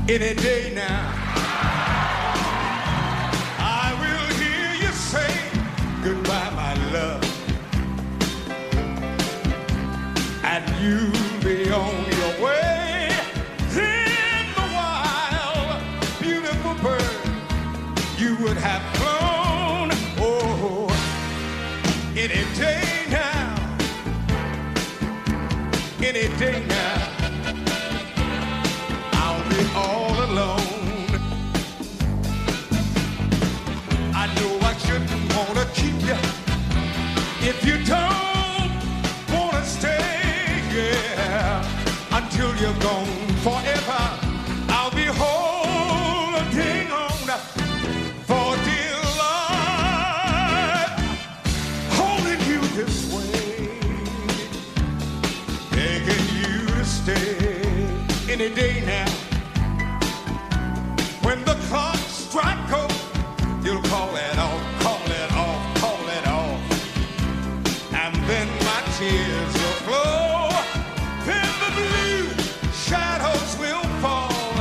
Any day now, I will hear you say goodbye, my love, and you'll be on your way. In the wild, beautiful bird, you would have flown. Oh, any day now, any day now. All alone. I know I shouldn't wanna keep you if you don't wanna stay, yeah. Until you're gone forever, I'll be holding on for dear life, holding you this way, begging you to stay any day now. When the clock strikes cold, you'll call it off, call it off, call it off. And then my tears will flow. Then the blue shadows will fall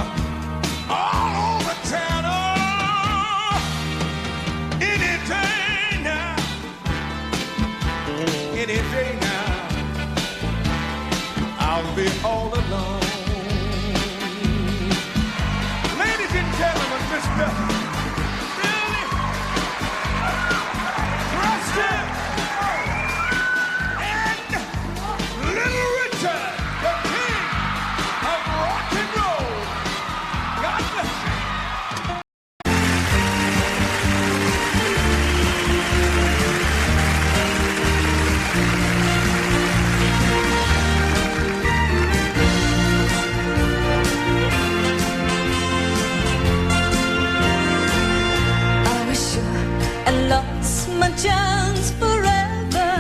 all over town. Oh, any day now, any day now, I'll be all alone. Mr. Billy Preston and Little Richard, the king of rock and roll. God bless you. My chance forever.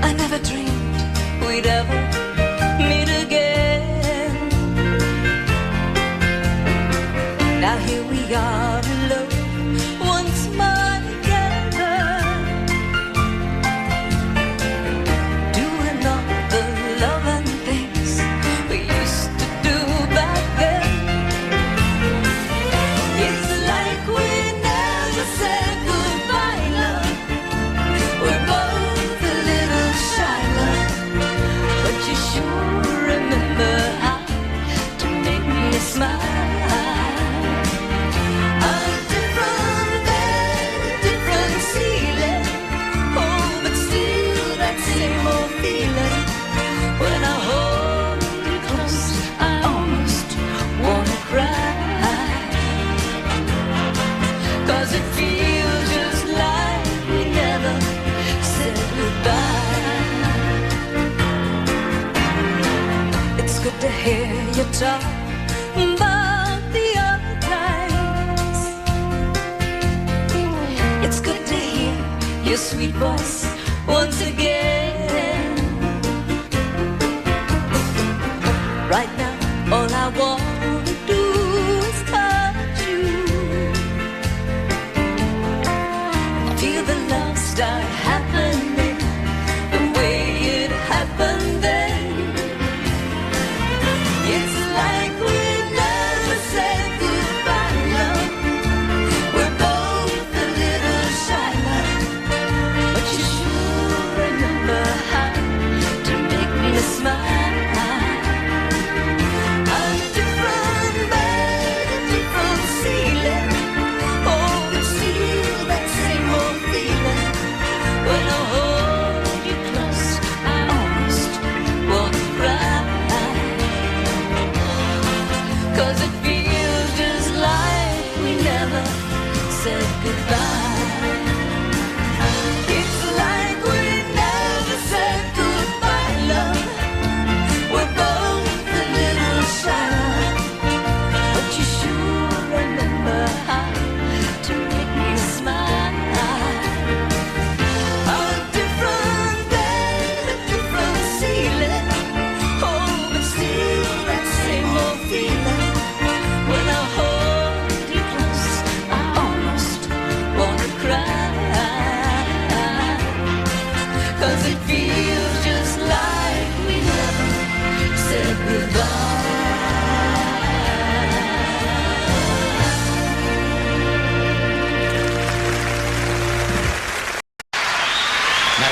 I never dreamed we'd ever meet again. Now here we are alone once more together, doing all the loving things we used to do back then. It's like we said goodbye, love. We're both a little shy, love, but you sure remember how to make me smile. A different bed, a different ceiling. Oh, but still that same old feeling. When I hold you close, I almost wanna cry. 'Cause it feels just like we never said goodbye. It's good to hear you talk about the other times. It's good to hear your sweet voice once again. Right now, all I want to do is touch you. Feel the love start happening the way it happened then. It's like we never said goodbye, love. We're both a little shy, love, but you sure remember how to make me smile. A different bed, a different ceiling. Oh, but still that same old feeling.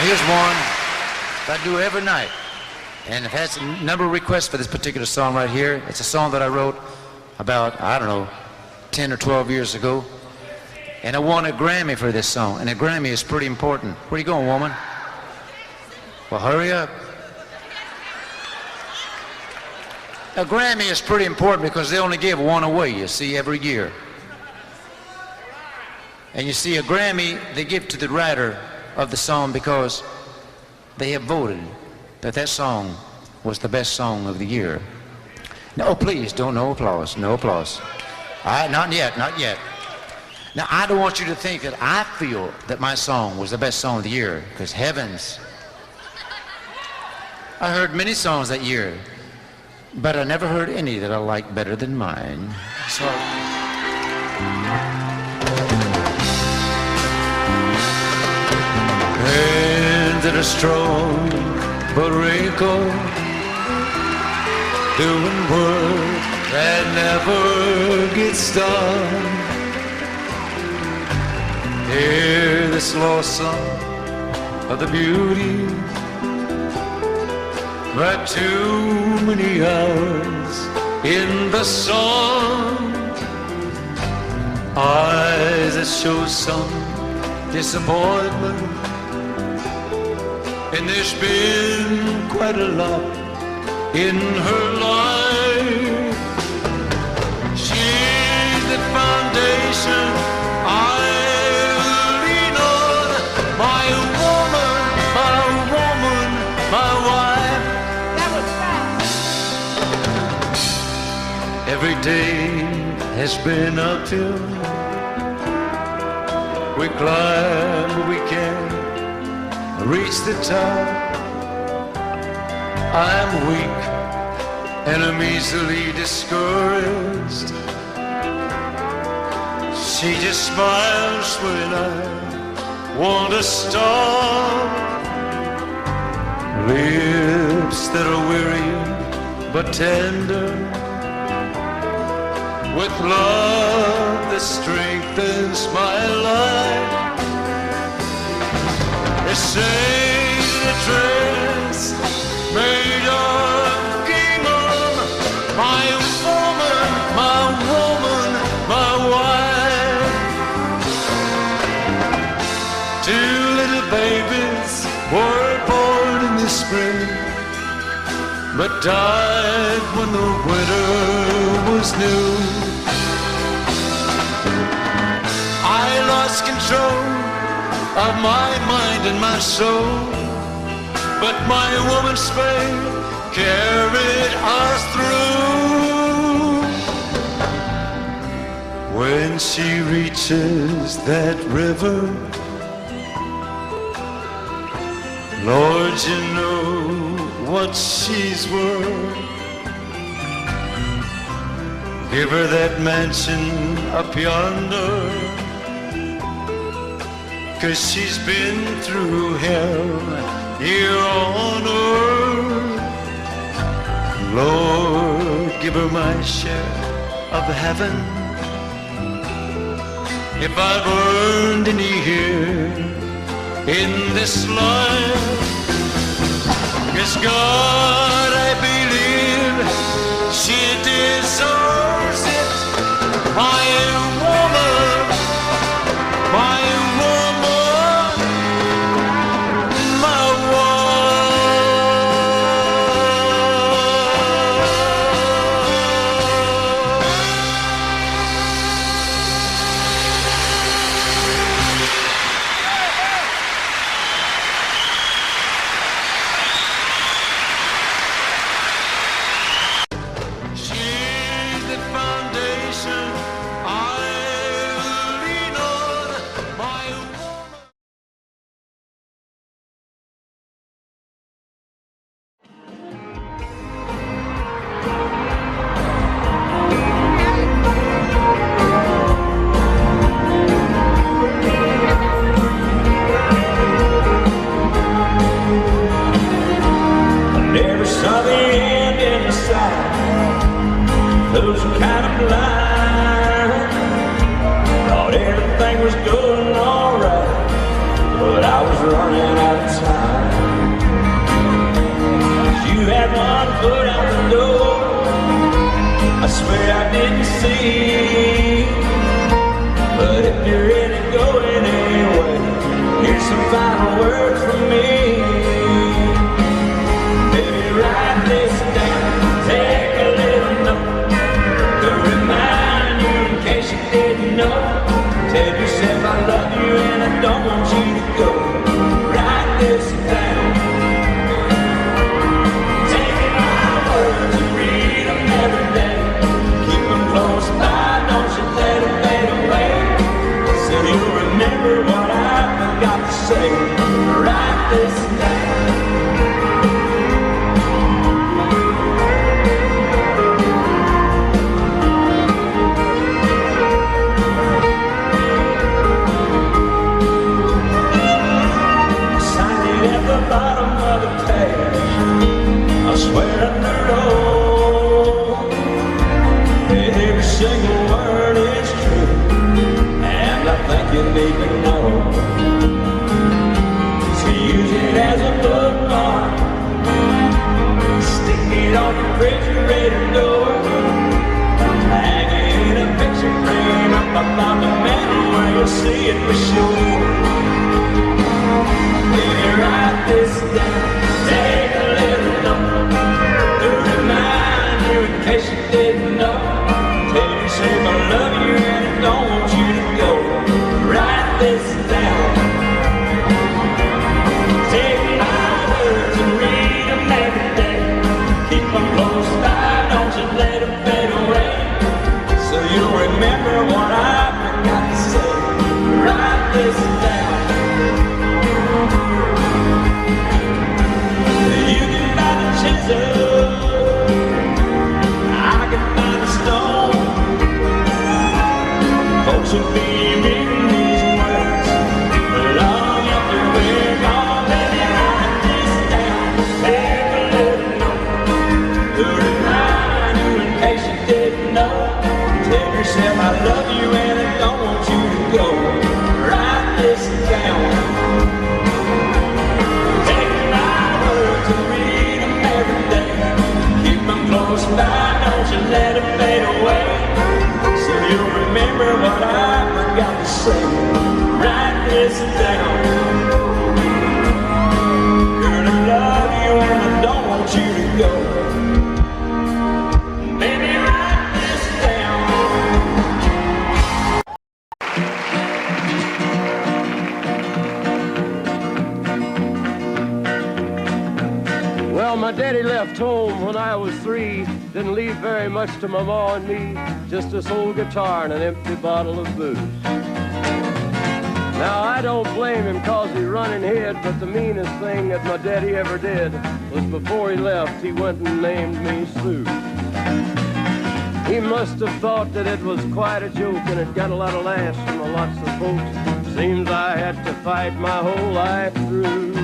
Here's one that I do every night. And I've had a number of requests for this particular song right here. It's a song that I wrote about, I don't know, 10 or 12 years ago. And I won a Grammy for this song. And a Grammy is pretty important. Where you going, woman? Well, hurry up. A Grammy is pretty important because they only give one away, you see, every year. And you see, a Grammy, they give to the writer of the song because they have voted that that song was the best song of the year. No, please, no applause, no applause. Not yet, not yet. Now, I don't want you to think that I feel that my song was the best song of the year, because heavens, I heard many songs that year, but I never heard any that I liked better than mine. So, hands that are strong but wrinkled, doing work that never gets done. Hear the slow song of the beauty, but too many hours in the sun. Eyes that show some disappointment, and there's been quite a lot in her life. She's the foundation I lean on, my woman, my wife. That was fast. Every day has been uphill. We climb, but we can't reach the top. I'm weak and I'm easily discouraged. She just smiles when I want to stop. Lips that are weary but tender, with love that strengthens my life. They say the dress made of gingham, my woman, my wife. Two little babies were born in the spring, but died when the winter was new. I lost control of my mind and my soul, but my woman's faith carried us through. When she reaches that river, Lord, you know what she's worth. Give her that mansion up yonder, 'cause she's been through hell here on earth. Lord, give her my share of heaven, if I've earned any here in this life. 'Cause God, I believe she deserves it. My woman, my woman, my she's the foundation I lean on, my woman. Never saw the end in the sight. Those kind of blind. Thought everything was going alright, but I was running out of time. You had one foot out the door, I swear I didn't see. But if you're really going anyway, here's some final words from me. Baby, write this down, take a little note to remind you in case you didn't know. Tell yourself I love you and I don't want you to go. Write this down. Take my words and read them every day. Keep them close by, don't you let them fade away. So you'll remember what I forgot to say. Write this down. Bottom of the page, I swear under oath, every single word is true, and I think you need to know. So use it as a bookmark, stick it on your refrigerator door, hang it in a picture frame up above the mantel where you'll see it for sure. Baby, write this down, take a little note to remind you in case you didn't know. Tell yourself I love you and I don't want you to go. Write this down. Take my words and read them every day. Keep them close by, don't you let them fade away. So you'll remember what I forgot to say. Write this down. I can find a stone. Folks will be reading these words long after we're gone. Baby, write this down. Take a little note to remind you in case you didn't know. Tell yourself I love you and I don't want you to go. Write this down. Take my words and read them every day. Close by, don't you let it fade away. So you'll remember what I forgot to say. Write this down. Girl, I love you and I don't want you to go. Baby, write this down. Well, my daddy left home when I was 3. Didn't leave very much to my ma and me. Just this old guitar and an empty bottle of booze. Now, I don't blame him cause he run and hid, but the meanest thing that my daddy ever did was before he left, he went and named me Sue. He must have thought that it was quite a joke and it got a lot of laughs from lots of folks. Seems I had to fight my whole life through.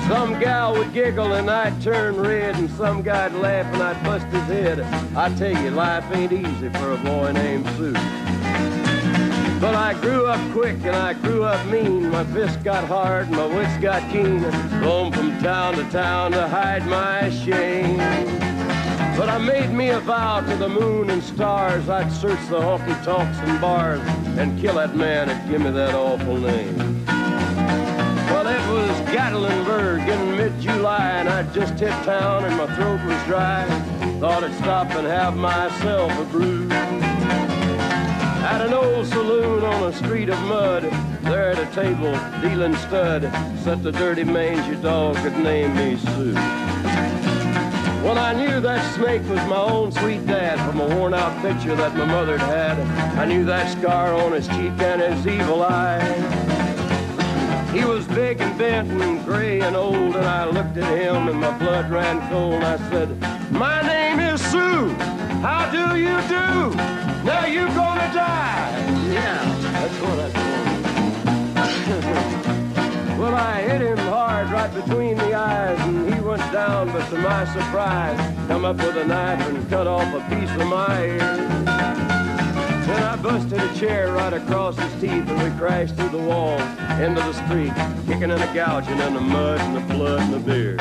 Some gal would giggle and I'd turn red, and some guy'd laugh and I'd bust his head. I tell you, life ain't easy for a boy named Sue. But I grew up quick and I grew up mean. My fists got hard and my wits got keen. Roamed from town to hide my shame. But I made me a vow to the moon and stars, I'd search the honky-tonks and bars and kill that man that give me that awful name. Well, it was Gatlinburg in mid-July, and I'd just hit town and my throat was dry. Thought I'd stop and have myself a brew. At an old saloon on a street of mud, there at a table, dealing stud, sat the dirty mangy dog that named me Sue. Well, I knew that snake was my own sweet dad from a worn-out picture that my mother'd had. I knew that scar on his cheek and his evil eye. He was big and bent and gray and old, and I looked at him and my blood ran cold. And I said, "My name is Sue. How do you do? Now you gonna die." Yeah, that's what I told him. Well, I hit him hard right between the eyes, and he went down, but to my surprise, come up with a knife and cut off a piece of my ear. Then I busted a chair right across his teeth, and we crashed through the walls into the street, kicking and a gouging in the mud and the blood and the beer.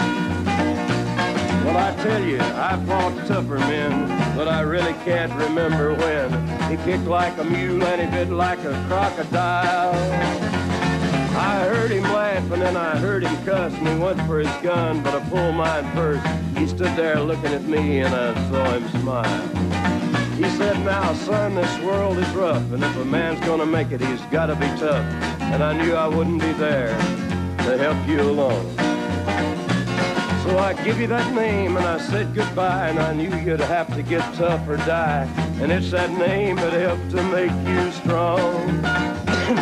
Well, I tell you, I fought tougher men, but I really can't remember when. He kicked like a mule and he bit like a crocodile. I heard him laugh and then I heard him cuss, and he went for his gun, but I pulled mine first. He stood there looking at me and I saw him smile. He said, now, son, this world is rough, and if a man's gonna make it, he's gotta be tough. And I knew I wouldn't be there to help you along. So I give you that name and I said goodbye, and I knew you'd have to get tough or die. And it's that name that helped to make you strong.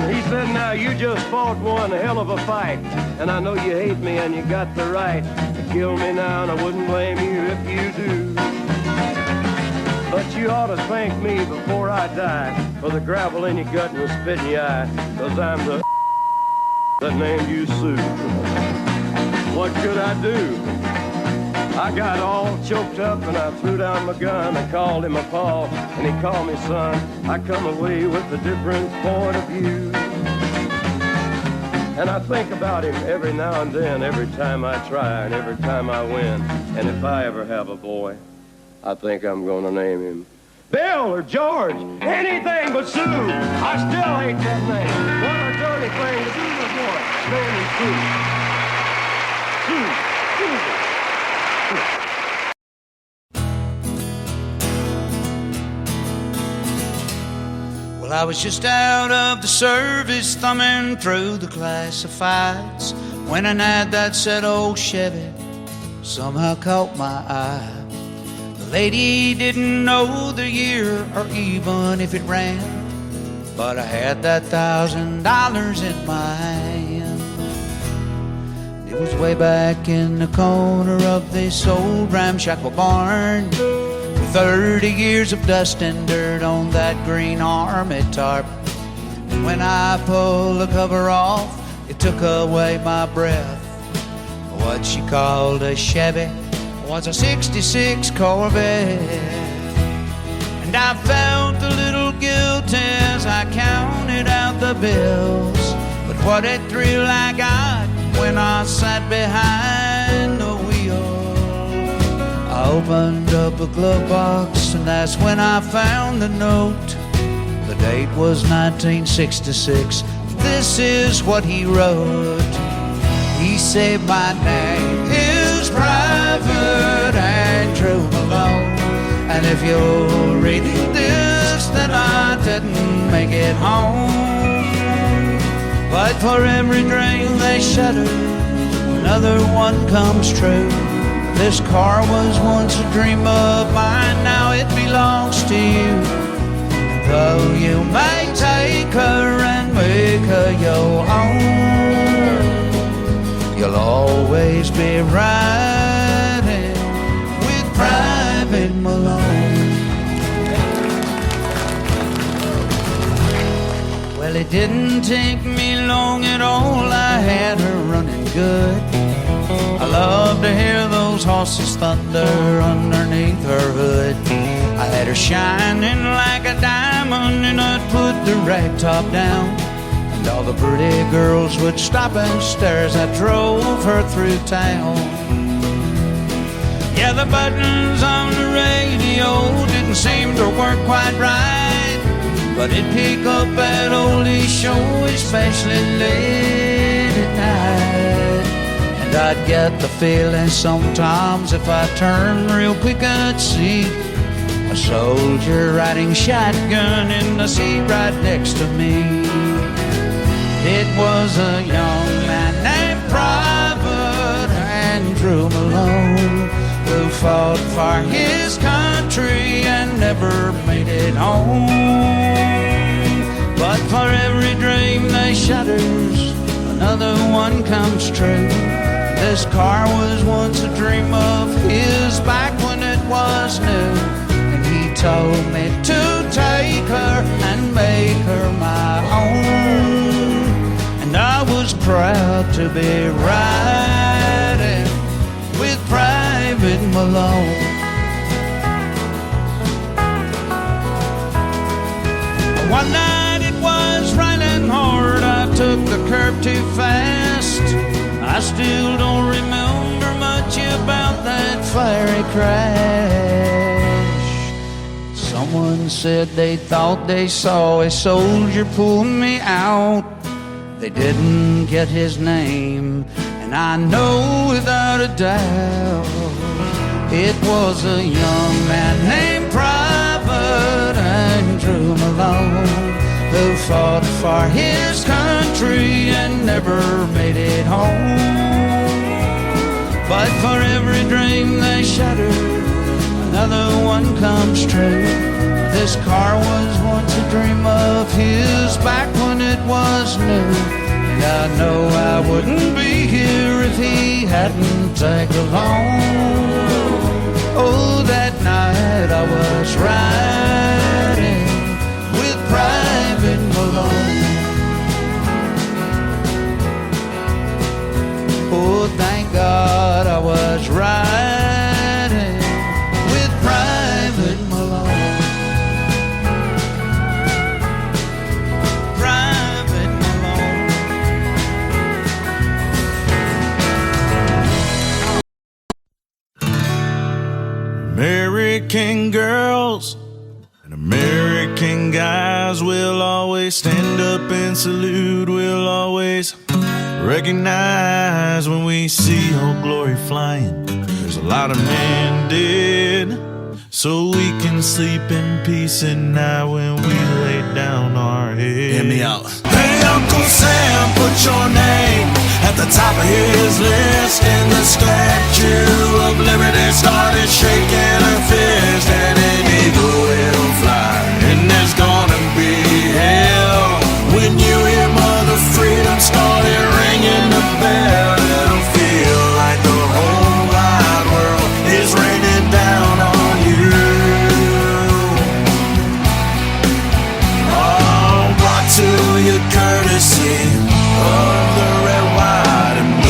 He said, now you just fought one hell of a fight, and I know you hate me and you got the right to kill me now, and I wouldn't blame you if you do. But you ought to thank me before I die for the gravel in your gut and the spit in your eye, 'cause I'm the that named you Sue. What could I do? I got all choked up and I threw down my gun. I called him a paw and he called me son. I come away with a different point of view. And I think about him every now and then, every time I try and every time I win. And if I ever have a boy, I think I'm gonna name him Bill or George, anything but Sue. I still hate that name. What a dirty thing to do to a boy. Name him Sue. Sue. Well, I was just out of the service, thumbing through the classifieds, when an ad that said old Chevy somehow caught my eye. The lady didn't know the year or even if it ran, but I had that $1,000 in my hand. It was way back in the corner of this old ramshackle barn, 30 years of dust and dirt on that green army tarp. And when I pulled the cover off, it took away my breath. What she called a Chevy was a '66 Corvette. And I felt a little guilt as I counted out the bills, but what a thrill I got when I sat behind the wheel. I opened up a glove box and that's when I found the note. The date was 1966. This is what he wrote. He said, my name is Private Andrew Malone, and if you're reading this, then I didn't make it home. But for every dream they shatter, another one comes true. This car was once a dream of mine, now it belongs to you. Though you may take her and make her your own, you'll always be riding with Private Malone. Well, it didn't take me long at all, I had her running good. I love to hear those horses thunder underneath her hood. I had her shining like a diamond, and I'd put the rag top down, and all the pretty girls would stop and stare as I drove her through town. Yeah, the buttons on the radio didn't seem to work quite right, but it'd pick up that oldie show, especially late at night. And I'd get the feeling sometimes if I turned real quick I'd see a soldier riding shotgun in the seat right next to me. It was a young man named Private Andrew Malone, who fought for his country and never made it home. But for every dream that shatters, another one comes true. This car was once a dream of his back when it was new, and he told me to take her and make her my own. And I was proud to be riding with Private Malone. curb too fast. I still don't remember much about that fiery crash. Someone said they thought they saw a soldier pull me out. They didn't get his name, and I know without a doubt it was a young man named Private Andrew Malone, who fought for his country and never made it home. But for every dream they shattered, another one comes true. This car was once a dream of his back when it was new. And I know I wouldn't be here if he hadn't tagged along. Oh, that night I was riding with Private Malone. Oh, thank God I was riding with Private Malone. Private Malone. American girls and American guys will always stand up and salute. We'll always recognize when we see Old Glory flying. There's a lot of men dead, so we can sleep in peace at night when we lay down our heads. Hear me out. Hey, Uncle Sam, put your name at the top of his list, and the Statue of Liberty started shaking her fist, and an eagle will fly, and there's gonna be hell when you hear Mother Freedom started ringing the bell. It'll feel like the whole wide world is raining down on you. All brought to your courtesy of the red, white, and blue.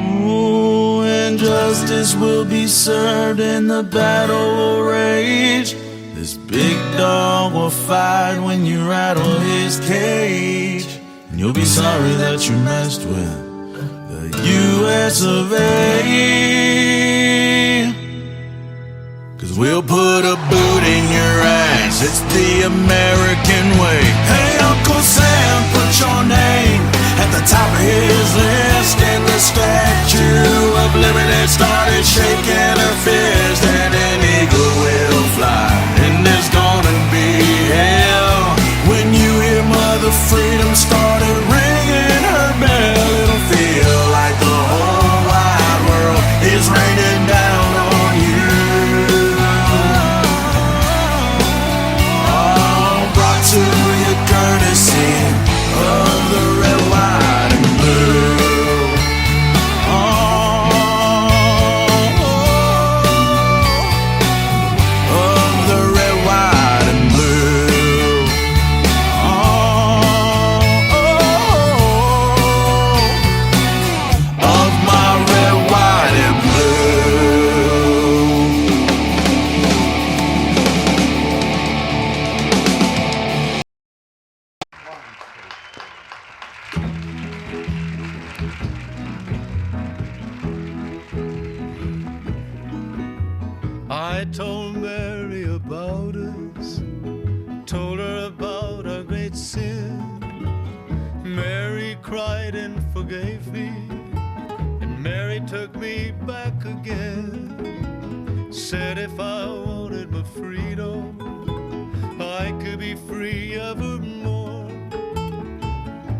Ooh, and justice will be served and the battle will rage. This big dog will fight when you rattle his cage, and you'll be sorry that you messed with the US of A. 'Cause we'll put a boot in your ass, it's the American way. Hey, Uncle Sam, put your name at the top of his list, and the Statue of Liberty started shaking her fist, and an eagle will fly, and there's gonna be hell when you hear Mother Freedom started ringing her bell. It'll feel like the whole wide world is raining down on you. All brought to your courtesy of the red, white, and blue. Of the red, white, and blue. Of my red, white, and blue. I told Mary about us, told her about our great sin. Mary cried and forgave me, and Mary took me back again. Said if I wanted my freedom, I could be free evermore.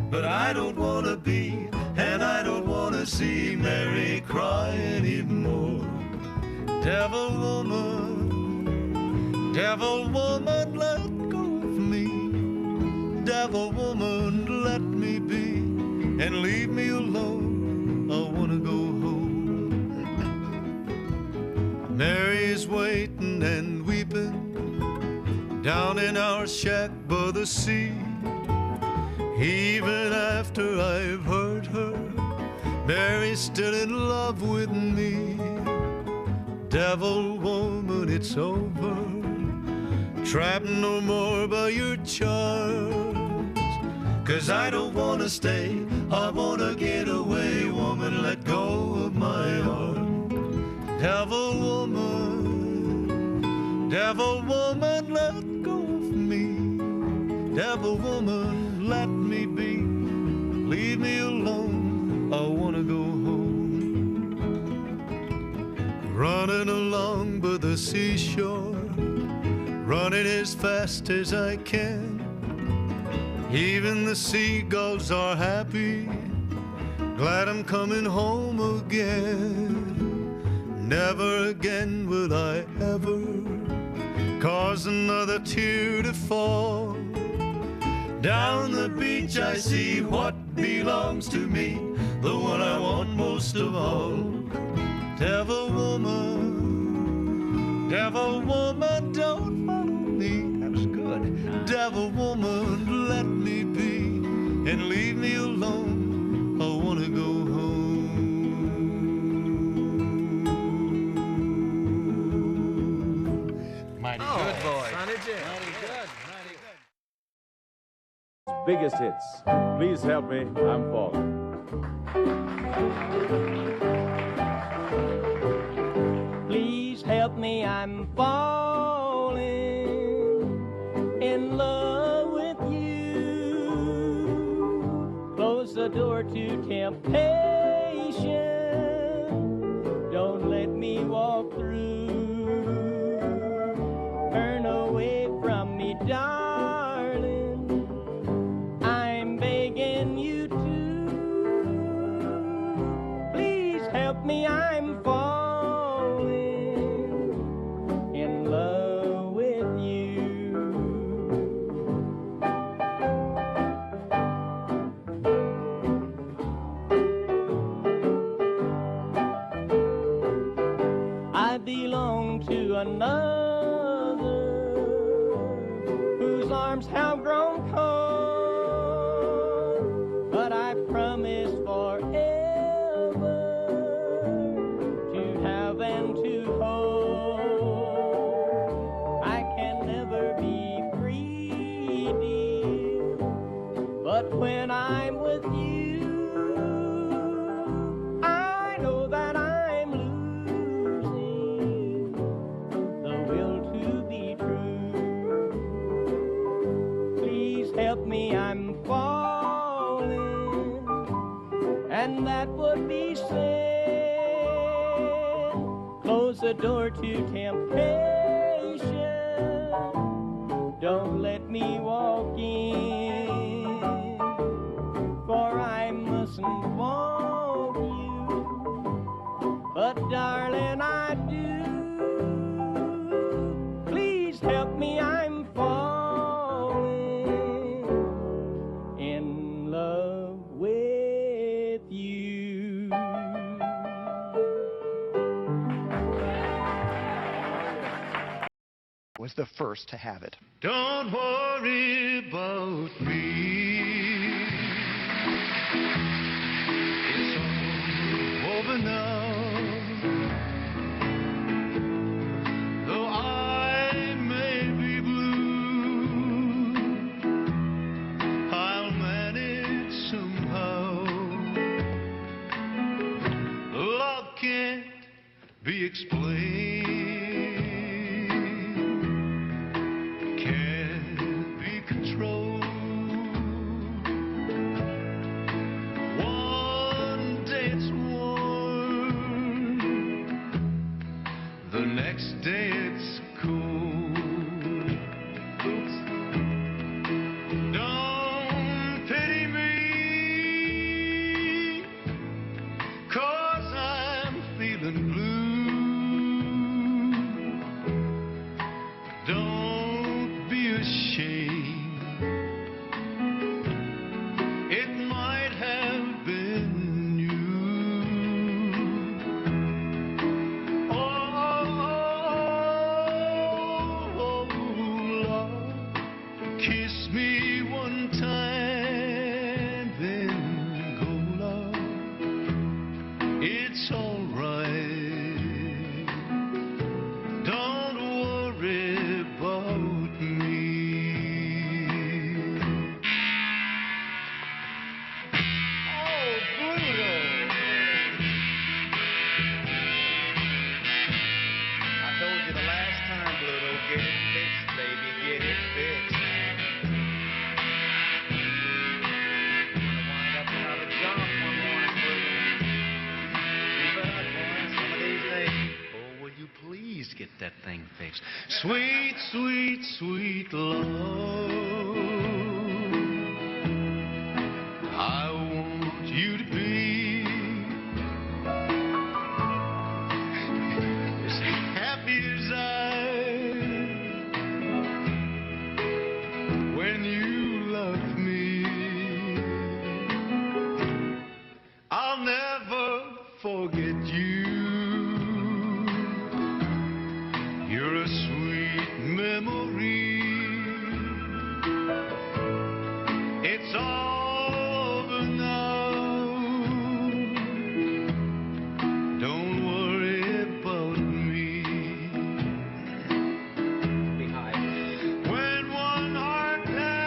But I don't want to be, and I don't want to see Mary cry anymore. Devil woman, let go of me. Devil woman, let me be, and leave me alone. I wanna go home. Mary's waiting and weeping, down in our shack by the sea. Even after I've hurt her, Mary's still in love with me. Devil woman, it's over. Trapped no more by your charms. 'Cause I don't wanna stay, I wanna get away. Woman, let go of my arm. Devil woman, let go of me. Devil woman, let me be. Leave me alone, I wanna go home. Running along by the seashore, running as fast as I can. Even the seagulls are happy, glad I'm coming home again. Never again will I ever cause another tear to fall. Down the beach I see what belongs to me, the one I want most of all. Devil woman, don't follow me. That was good. Devil woman, let me be and leave me alone. I wanna go home. Mighty good, boy. Mighty good. Mighty good. Biggest hits. Please help me, I'm falling. Please help me, I'm falling in love with you. Close the door to temptation. Don't let me walk through. Turn away from me, darling. I'm begging you to. Please help me, I'm falling in love with you. I belong to another whose arms have grown cold, but I promise forever to have and to hold. I can never be free, dear, but when I'm with you, I know that I'm losing the will to be true. Please help me, I'm falling, and that would be sin. Close the door to temptation. Don't let me walk in, for I mustn't want you. But darling, I do. Please help me, I'm falling in love with you. Was the first to have it. Don't worry about me. It's all over now. Though I may be blue, I'll manage somehow. Love can't be explained. Can't be controlled. that thing fixed. Sweet, sweet, sweet love, I want you to be as happy as I when you love me. I'll never forget you. You're a sweet memory. It's all over now. Don't worry about me. When one heart tells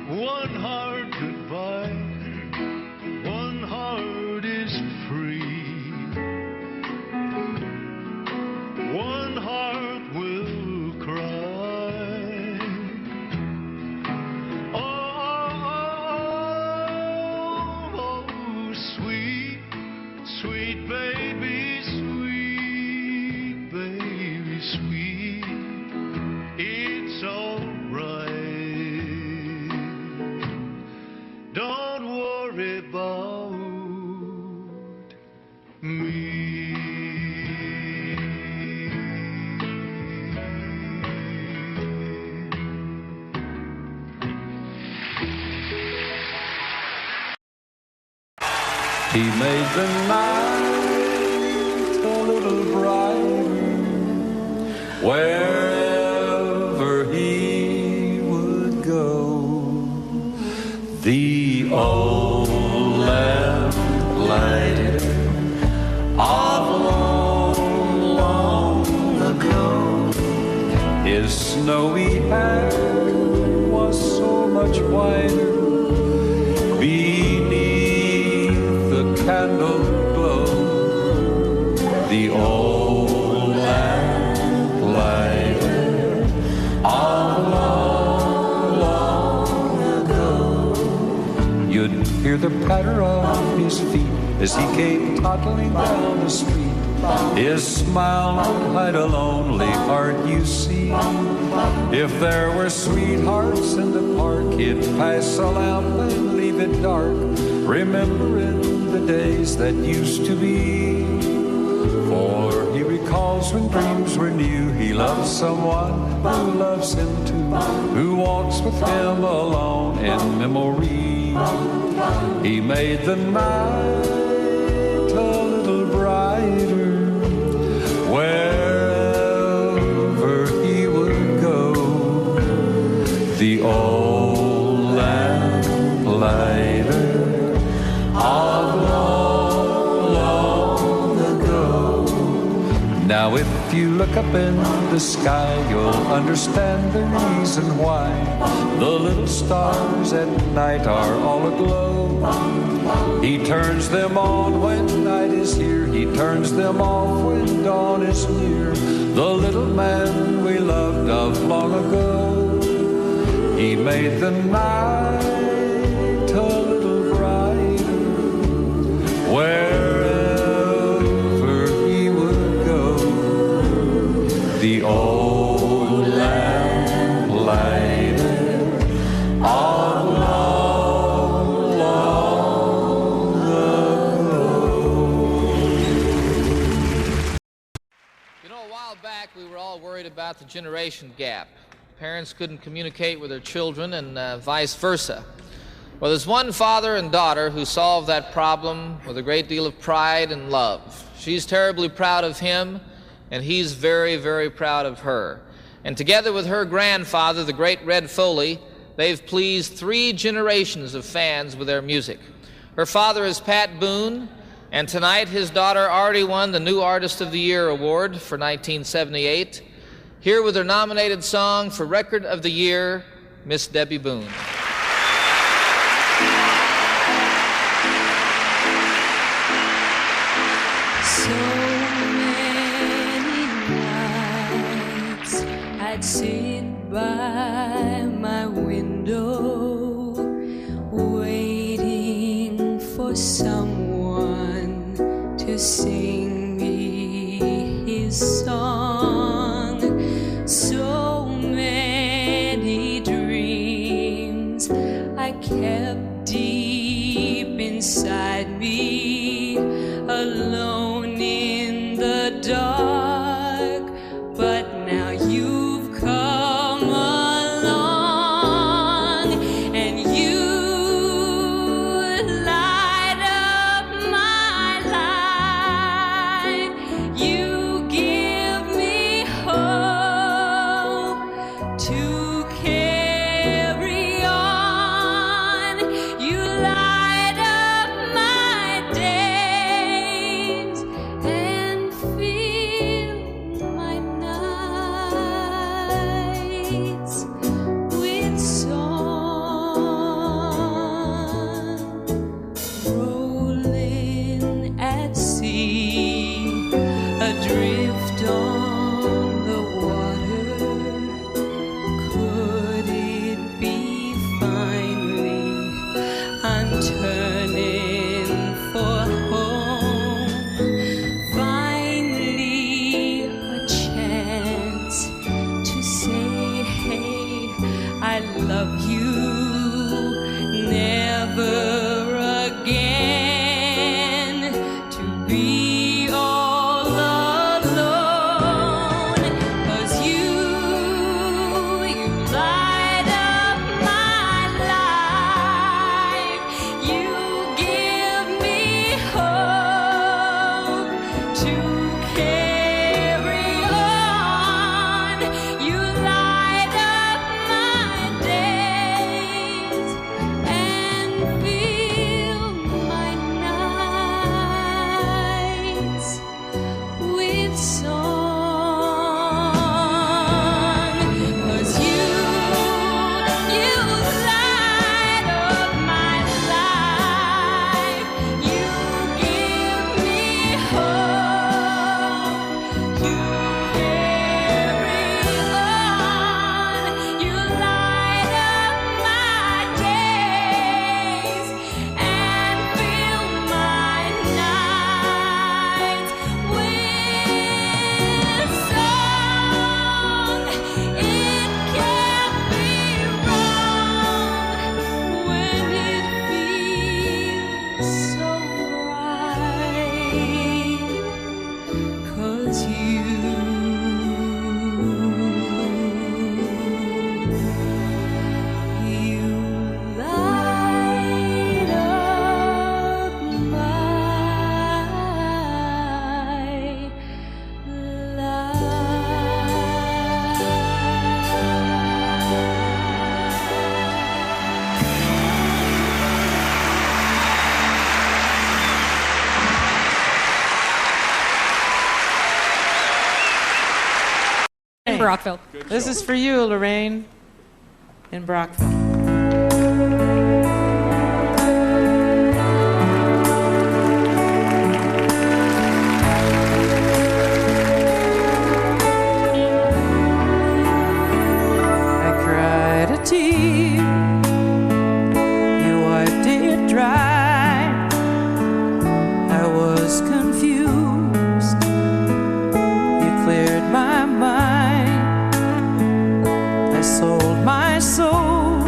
one heart goodbye, one heart is free, one heart will cry. Oh, sweet, sweet baby, sweet baby, sweet, it's all right. Don't worry about me. He made the night a little brighter wherever he would go. The old lamp lighted of long, long ago. His snowy hair was so much whiter beneath the candle glow. The old lamp lighted of long, long ago. You'd hear the patter of his feet as he came toddling down the street. His smile would hide a lonely heart, you see. If there were sweethearts in the park, he'd pass a lamp and leave it dark, remembering the days that used to be. For he recalls when dreams were new, he loves someone who loves him too, who walks with him alone in memory. He made the night a little brighter wherever he would go. The old lamp lighter of long, long ago. Now if you look up in the sky, you'll understand the reason why the little stars at night are all aglow. He turns them on when night is here, he turns them off when dawn is near. The little man we loved of long ago, he made the night a little brighter wherever he would go. The old lamp lighted of long, long ago. You know, a while back we were all worried about the generation gap. Parents couldn't communicate with their children and vice versa. Well, there's one father and daughter who solved that problem with a great deal of pride and love. She's terribly proud of him, and he's very, very proud of her. And together with her grandfather, the great Red Foley, they've pleased 3 generations of fans with their music. Her father is Pat Boone, and tonight his daughter already won the New Artist of the Year award for 1978. Here with her nominated song for Record of the Year, Miss Debbie Boone. So many nights I'd sit by my window waiting for someone sing me his song. So many dreams I kept deep inside me, alone in the dark. But now you've come along, and you light up my life. You give me hope to carry on. You light up my days and fill my nights with song. Rolling at sea, adrift on the water, could it be finally I'm turning for home? Finally a chance to say, hey, I love you. Never again to be all alone. 'Cause you light up my life. You give me hope to carry on. You light up my days and fill my nights with song. 'Cause you light up my life. You give me hope to carry on. You light up my days and fill my nights with song. It can't be wrong when it feels so right. 'Cause you light up my In Brockville. This is for you, Lorraine, in Brockville. I cried a tear, you wiped it dry. I was confused, you cleared my mind. I sold my soul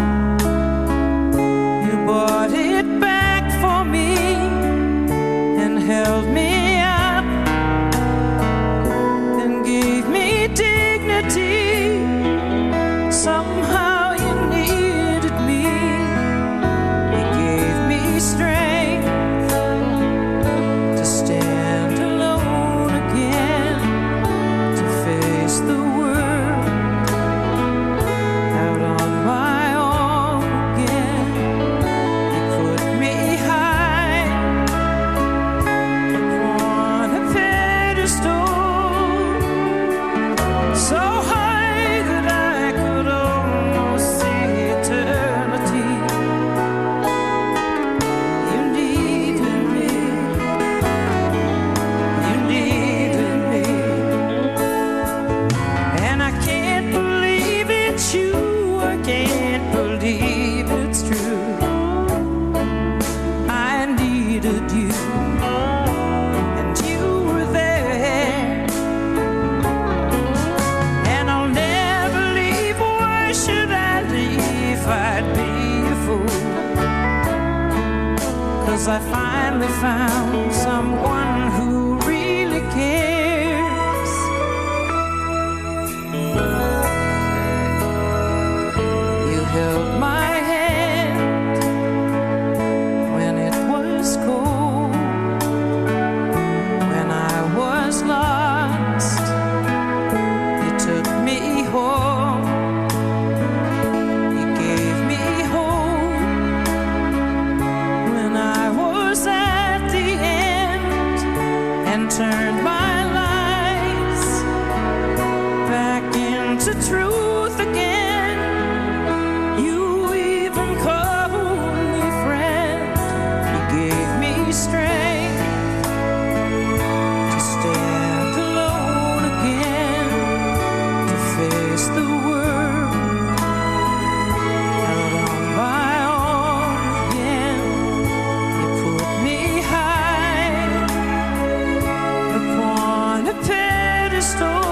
'cause I finally found someone who really cares. You held my hand when it was cold, when I was lost. You took me home. You gave me hope when I was at the end, and turned my lives back into truth again. You even called me friend. You gave me strength to stand alone again, to face the world out on my own again. You put me high upon a pedestal,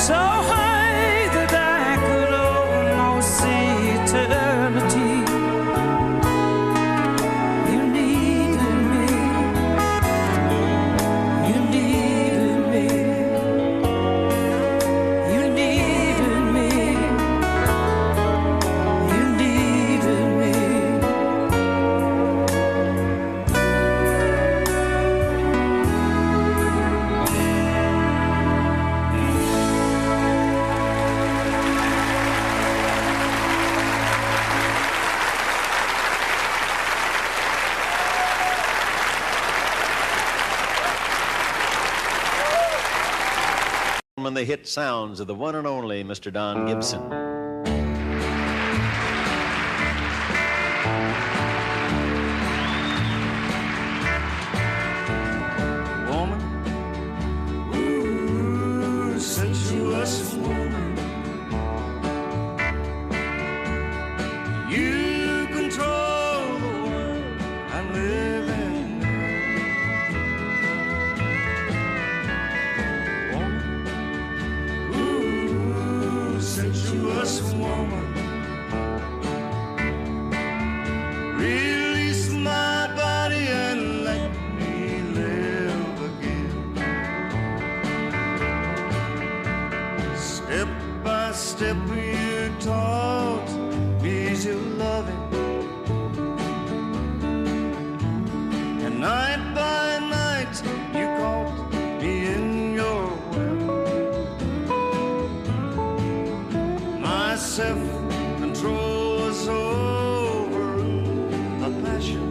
so high that I could almost see eternity. You needed me. You needed me. You needed me. You needed me. The hit sounds of the one and only Mr. Don Gibson. Woman, ooh, sensuous woman, you control the world I'm living in. Woman, sensuous woman, release my body and let me live again. Step by step you taught me to love it, and night by night you caught me in your web. My self-control was over a passion.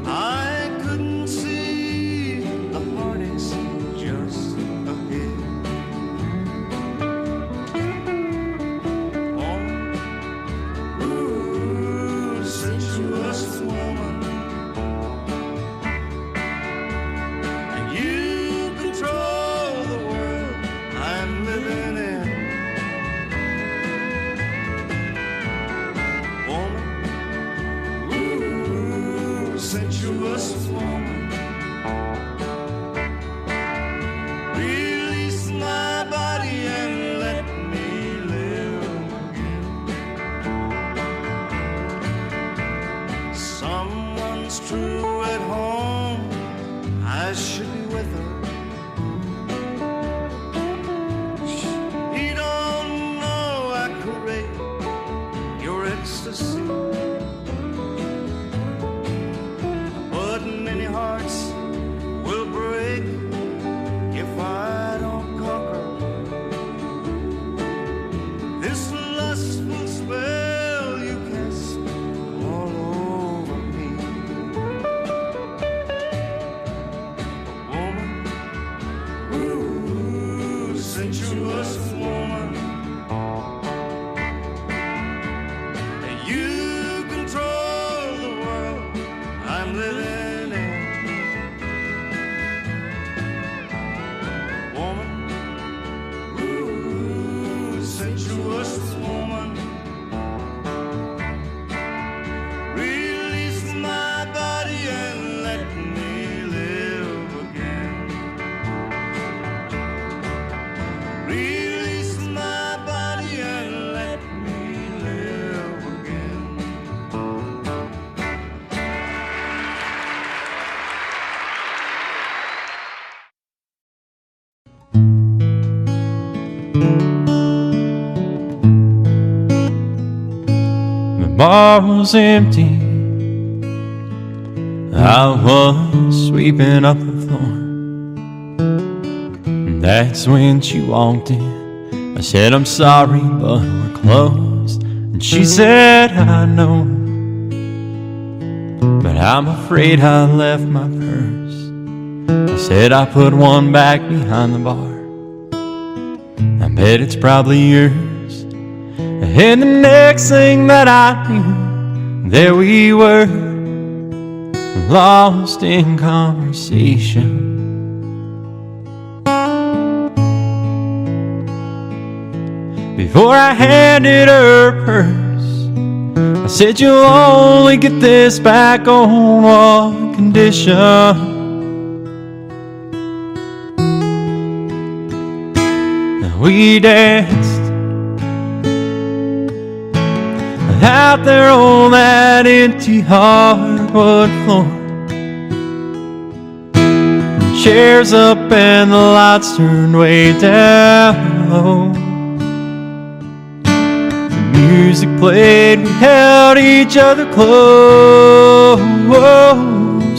I couldn't see the heartaches just ahead. Oh, ooh, sensuous woman, and you control the world I'm living in. bar was empty. I was sweeping up the floor. And that's when she walked in. I said, I'm sorry, but we're closed. And she said, I know, but I'm afraid I left my purse. I said, I put one back behind the bar. I bet it's probably yours. And the next thing that I knew, there we were, lost in conversation. Before I handed her her purse, I said, you'll only get this back on one condition. We danced out there on that empty hardwood floor. The chairs up and the lights turned way down low. The music played, we held each other close.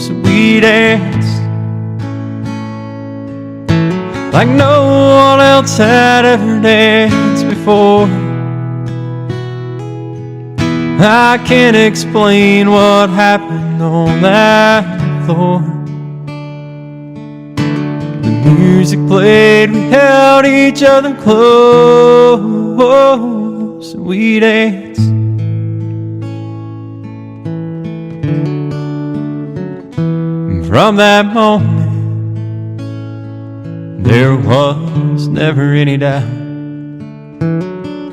We danced like no one else had ever danced before. I can't explain what happened on that floor. The music played, we held each other close. We danced. And from that moment, there was never any doubt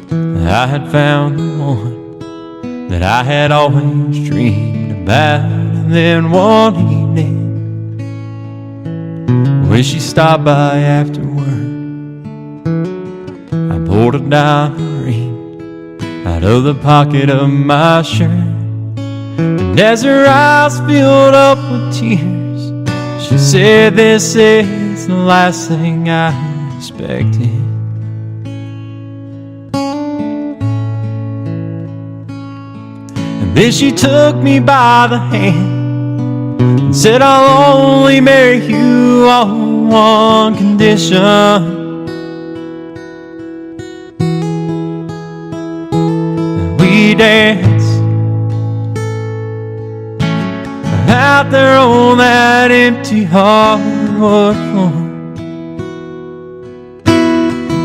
that I had found the one that I had always dreamed about. And then one evening, when she stopped by after work, I pulled a diamond ring out of the pocket of my shirt. And as her eyes filled up with tears, she said, this is the last thing I expected. And then she took me by the hand and said, I'll only marry you on one condition. And we danced out there on that empty hardwood floor.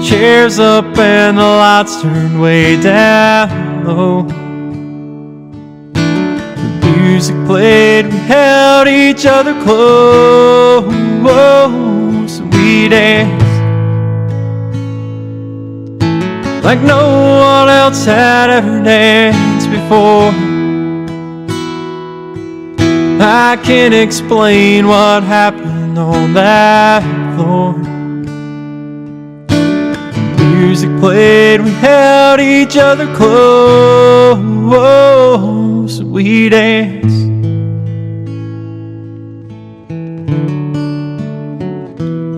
Chairs up and the lights turned way down low. The music played, we held each other close. We danced like no one else had ever danced before. I can't explain what happened on that floor. The music played, we held each other close. We danced.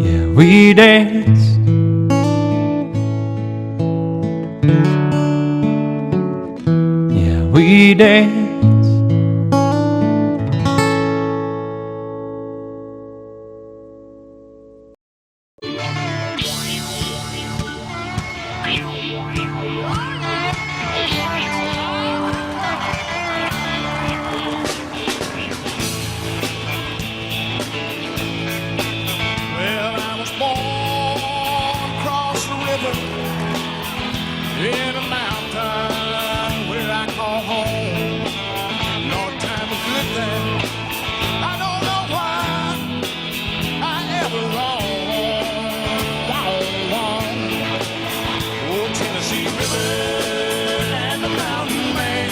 Yeah, we danced. Yeah, we danced. In a mountain where I call home. Lord, time was good then. I don't know why I ever wrong. Oh, Tennessee River and the mountain man,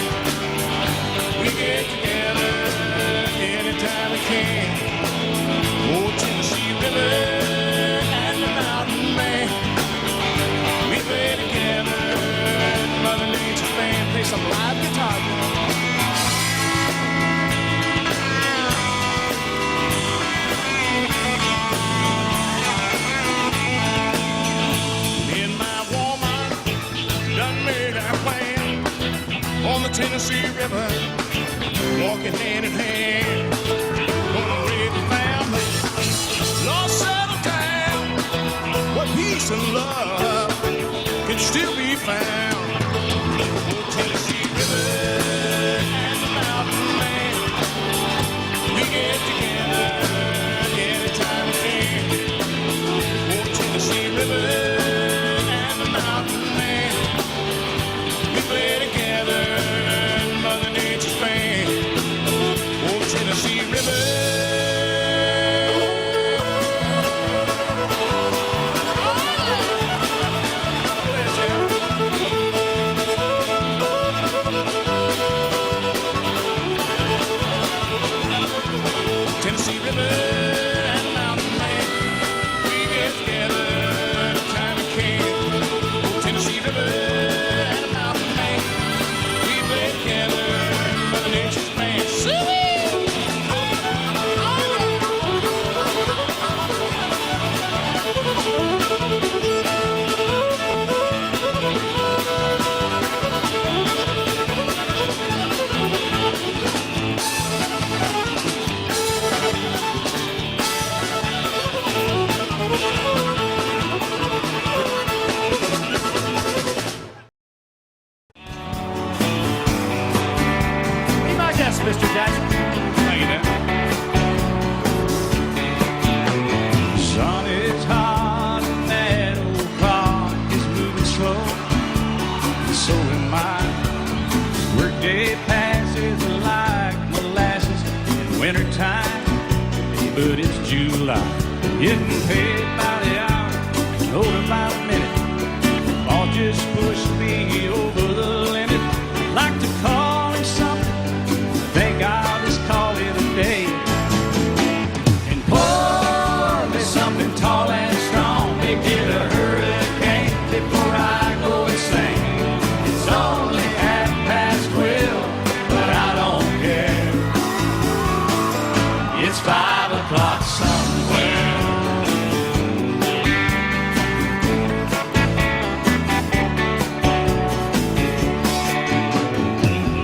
we get together anytime we can. Oh, Tennessee River and the mountain man, we play together Tennessee River, walking hand in hand, gonna raise a family, lost settle down, where peace and love can still be found. Oh, Tennessee River and the mountain man, we get together anytime we can. Oh, Tennessee River and the mountain man, we play together in Mother Nature's band. Oh, Tennessee River. Tennessee River and mountain man, we get together anytime we can. Oh, Tennessee River and mountain man, we play together in Mother Nature's band. Be my guest, Mr. Jackson. Thank you, Dan. Sun is hot and that old clock is moving slow. So am I. Workday passes like molasses in wintertime. But it's July. Getting paid by the hour, older by the minute. All just pushed me over the limit. I'd like to call it something. I think I'll just call it a day. And pour me something tall and strong. Make it a hurricane before I go insane. It's only 12:30, but I don't care. It's 5 o'clock somewhere.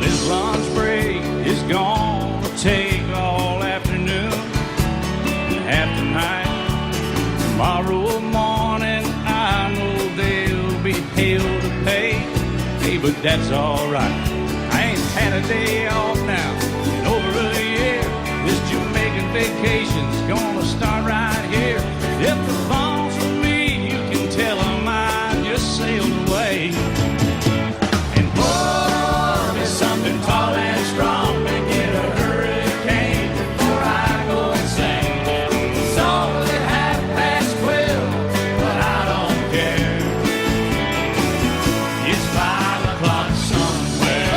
This lunch break is gonna take all afternoon and half the night. Tomorrow morning I know they'll be hell to pay. Hey, but that's alright. I ain't had a day off now in over a year. This Jamaican vacation's gonna start right here. If the phone's for me, you can tell them I just sailed away. And pour me something tall and strong. Make it a hurricane before I go insane. It's only 12:30, but I don't care. It's 5 o'clock somewhere.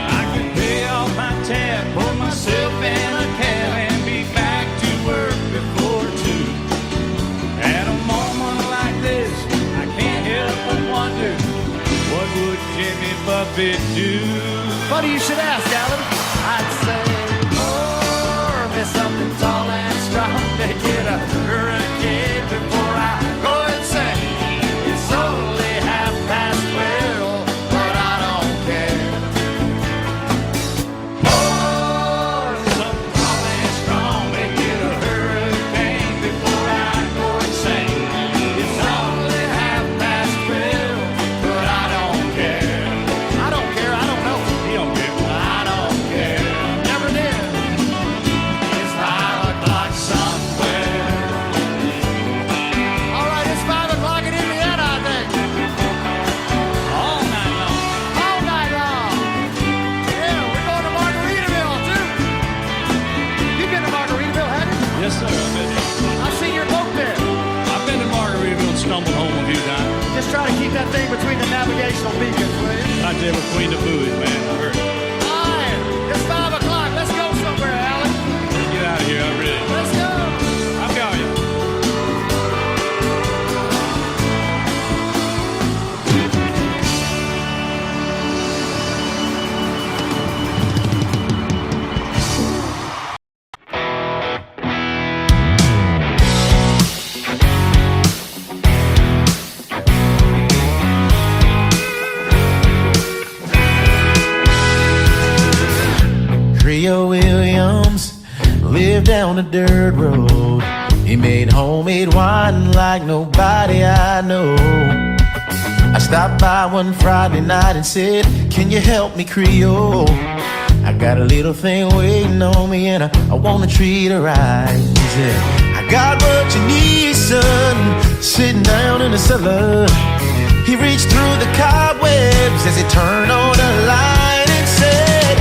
I can pay off my tab, pour myself in a cab, and be back to work before 2. At a moment like this, I can't help but wonder, what would Jimmy Buffett do? Funny you should ask, Alan. I'd say, pour me something tall and strong to get a hurricane before I go insane. It's only 12:30, but I don't care. Pour something tall and strong, make it a hurricane before I go insane. It's only 12:30, but I don't care. I don't care. I don't know. He don't care. I don't care. Never did. It's 5 o'clock somewhere. All right, it's 5 o'clock in Indiana, I think. All night long. All night long. Yeah, we're going to Margaritaville, too. You've been to Margaritaville, haven't you? Yes, sir. I've been there. I've seen your boat there. I've been to Margaritaville and stumbled home a few times. Just try to keep that thing between the navigational beacons, will you? Right there between the buoys, man. I heard. All right, it's 5 o'clock. Let's go somewhere, Alan. Let's get out of here. I really. Let's go. I'll call you. down a dirt road. He made homemade wine like nobody I know. I stopped by one Friday night and said, can you help me, Creole? I got a little thing waiting on me and I wanna treat her right. He said, I got what you need, son, sitting down in the cellar. He reached through the cobwebs as he turned on the light and said,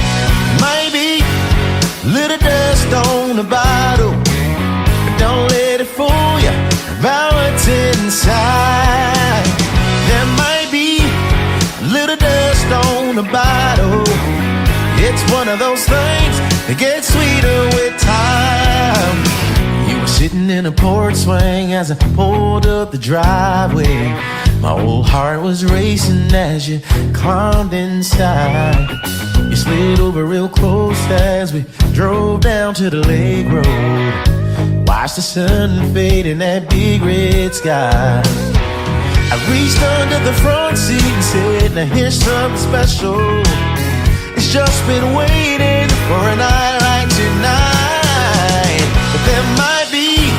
maybe little dust on the bottle, but don't let it fool you about what's inside. There might be little dust on the bottle. It's one of those things that gets sweeter with time. You were sitting in a porch swing as I pulled up the driveway. My old heart was racing as you climbed inside. You slid over real close as we drove down to the lake road. Watched the sun fade in that big red sky. I reached under the front seat and said, now here's something special. It's just been waiting for a night like tonight. But there might be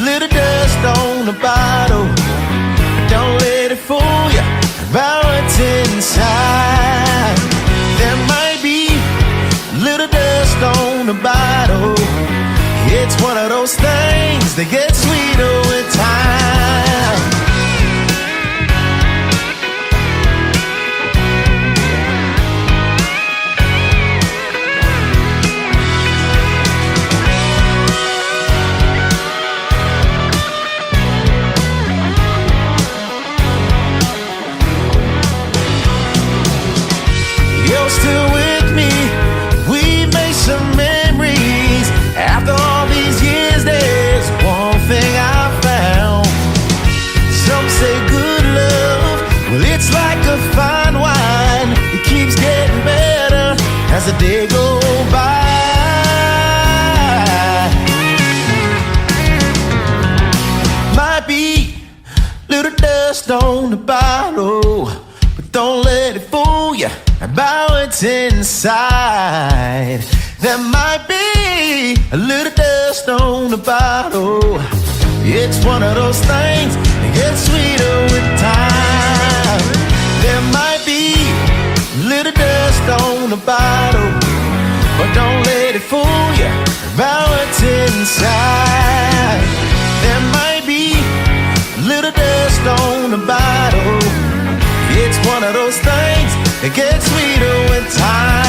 little dust on the bottle, but don't let it fool you about what's inside. There might be little dust on the bottle. It's one of those things that gets sweeter with time. You're still with me, we've made some memories. After all these years, there's one thing I found. Some say good love, well it's like a fine wine. It keeps getting better as the day goes by. Might be little dust on the bottle, but don't let it fool you about what's inside. There might be a little dust on the bottle. It's one of those things that gets sweeter with time. There might be a little dust on the bottle, but don't let it fool you about what's inside. There might be a little dust on the bottle. It's one of those things that gets sweeter with time.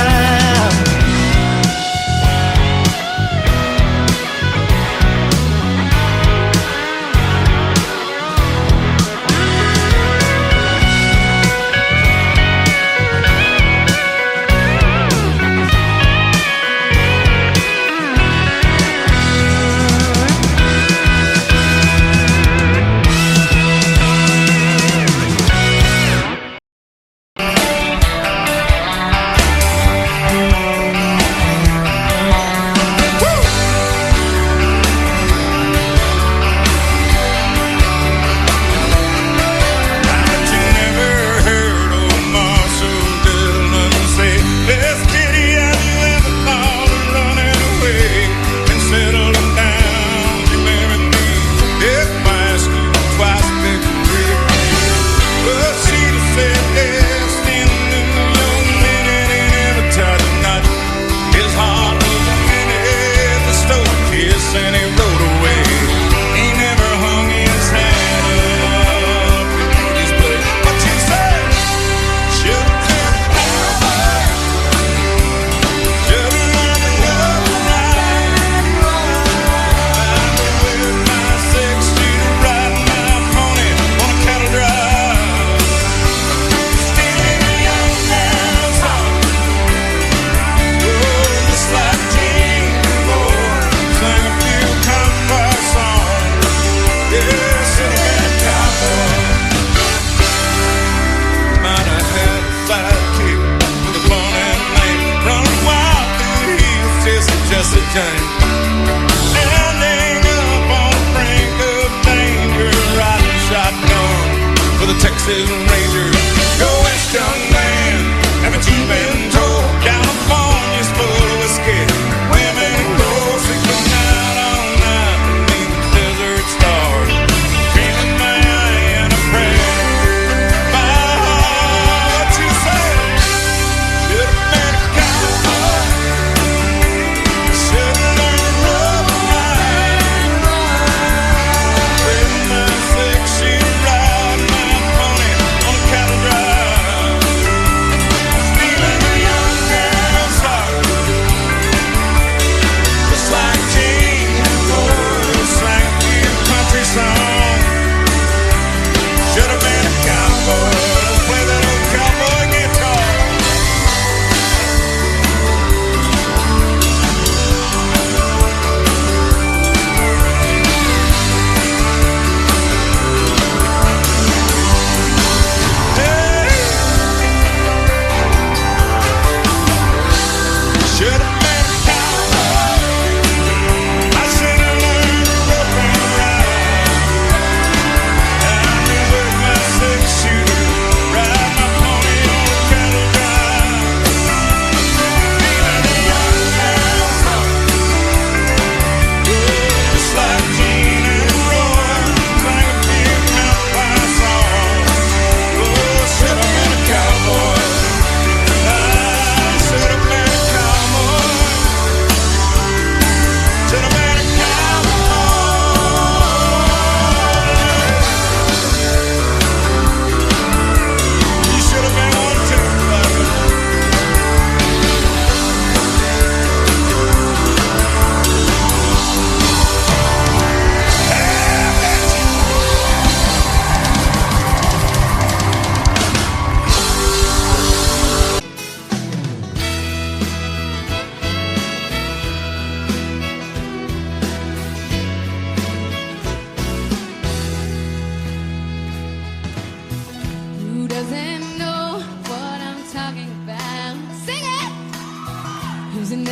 Texas Ranger. Go west, young man. Haven't you been told California's full of whiskey, women, and gold? Sleeping now.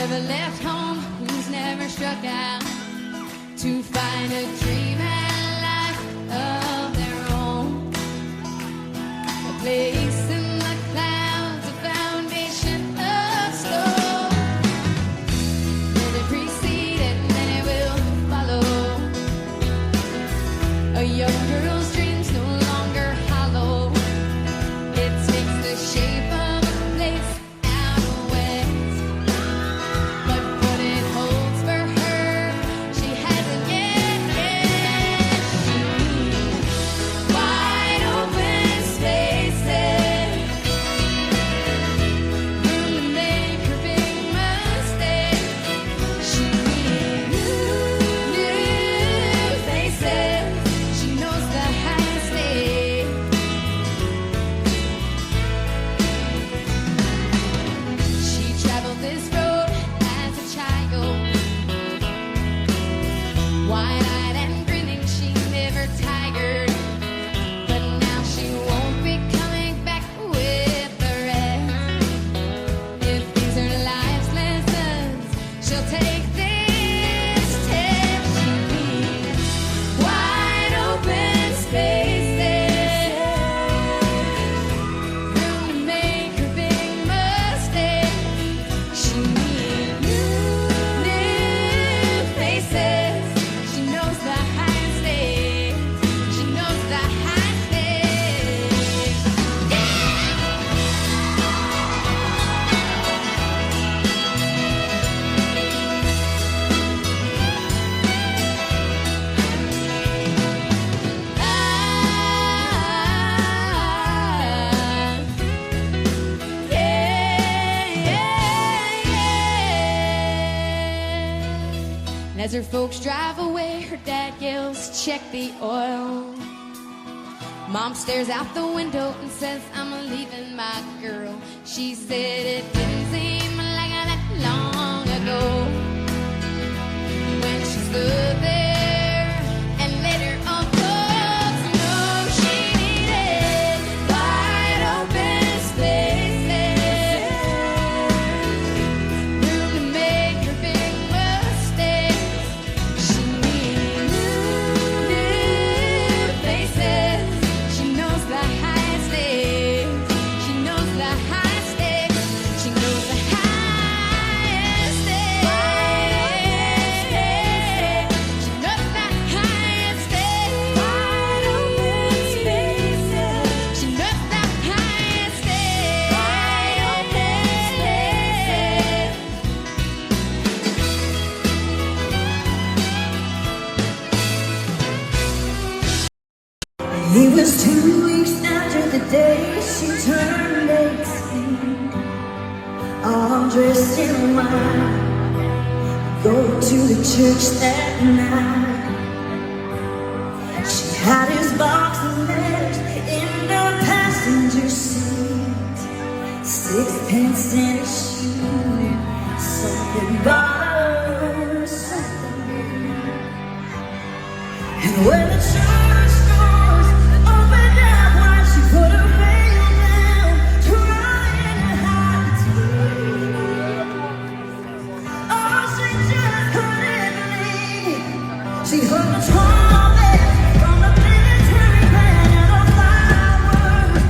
never left home, who's never struck out to find a dream and life of their own. A place in the clouds, a foundation of stone. Let it precede and then it will follow. A young girl's dreams no longer hollow. It takes the shape of a place out west. But what it holds for her, she hasn't yet guessed. She needs wide open spaces, room to make her big mistake. She needs new faces. She knows the high stakes. She traveled this road as a child, wide-eyed and grinning, she never tired. But now she won't be coming back with the rest. If these are life's lessons, she'll take this test. She needs wide open spaces, room to make her big mistake. She needs new faces. She knows the high stakes. She knows the high stakes. And as her folks drive away, her dad yells, "Check the oil." Mom stares out the window and says, "I'm leaving my girl." She said it didn't seem like that long ago when she stood there and let her own folks know she needed wide open spaces, room to make her big mistakes. She needs new faces. She knows the high stakes. She knows the high stakes. She knows the highest stakes. She knows the highest stakes. Wide open spaces. She knows the highest stakes. Wide open spaces. It was 2 weeks after the day she turned 18, all dressed in white, go to the church that night. She had his box of letters in the passenger seat, 6 pence in a shoe, something about something. And when the church doors opened up, why she put her veil down, trying to hide the tears. Oh, she just couldn't believe. She heard the trumpet from the military band and the fireworks.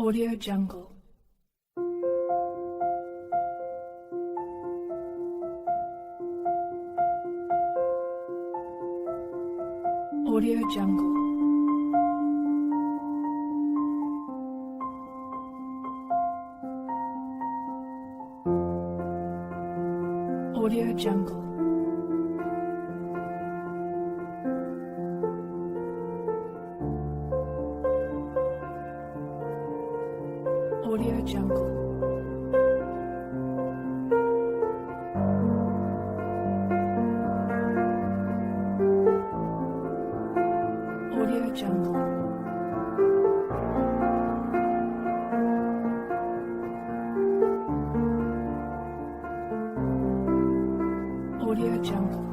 Audio Jungle. Audio Jungle. Audio Jungle. Audio Jungle. Audio Jungle. Audio Jungle.